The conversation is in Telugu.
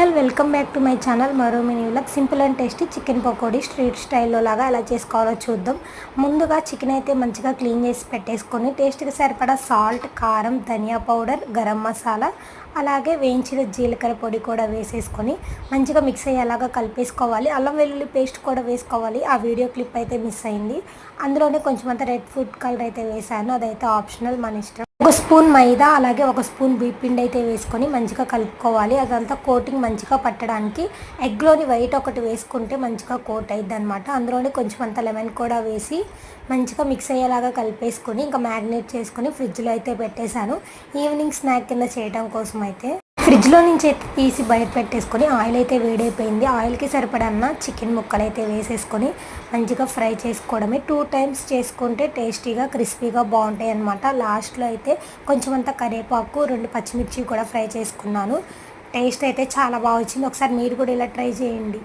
All welcome back to my channel. మరో mini vlog. Simple and tasty chicken pakodi street స్టైల్లో లాగా ఎలా చేసుకోవాలో చూద్దాం. ముందుగా చికెన్ అయితే మంచిగా క్లీన్ చేసి పెట్టేసుకొని టేస్ట్కి సరిపడా సాల్ట్, కారం, ధనియా పౌడర్, గరం మసాలా, అలాగే వేయించిన జీలకర్ర పొడి కూడా వేసేసుకొని మంచిగా మిక్స్ అయ్యేలాగా కలిపేసుకోవాలి. అల్లం వెల్లుల్లి పేస్ట్ కూడా వేసుకోవాలి. ఆ వీడియో క్లిప్ అయితే మిస్ అయింది. అందులోనే కొంచెం అంత రెడ్ ఫుడ్ కలర్ అయితే వేసాను, అదైతే ఆప్షనల్, మన ఇష్టం. ఒక స్పూన్ మైదా అలాగే ఒక స్పూన్ పిండి అయితే వేసుకొని మంచిగా కలుపుకోవాలి. అదంతా కోటింగ్ మంచిగా పట్టడానికి ఎగ్లోని వైట్ ఒకటి వేసుకుంటే మంచిగా కోట్ అయ్యిద్ది అనమాట. అందులోనే కొంచెం అంత లెమన్ కూడా వేసి మంచిగా మిక్స్ అయ్యేలాగా కలిపేసుకొని ఇంకా మ్యారినేట్ చేసుకొని ఫ్రిడ్జ్లో అయితే పెట్టేశాను. ఈవినింగ్ స్నాక్ కింద చేయడం కోసం అయితే ఫ్రిడ్జ్లో నుంచి అయితే తీసి బయట పెట్టేసుకొని ఆయిల్ అయితే వేడైపోయింది. ఆయిల్కి సరిపడన్న చికెన్ ముక్కలు అయితే వేసేసుకొని మంచిగా ఫ్రై చేసుకోవడమే. 2 టైమ్స్ చేసుకుంటే టేస్టీగా క్రిస్పీగా బాగుంటాయి అన్నమాట. లాస్ట్లో అయితే కొంచెం అంత కరివేపాకు, 2 పచ్చిమిర్చి కూడా ఫ్రై చేసుకున్నాను. టేస్ట్ అయితే చాలా బాగా వచ్చింది. ఒకసారి మీరు కూడా ఇలా ట్రై చేయండి.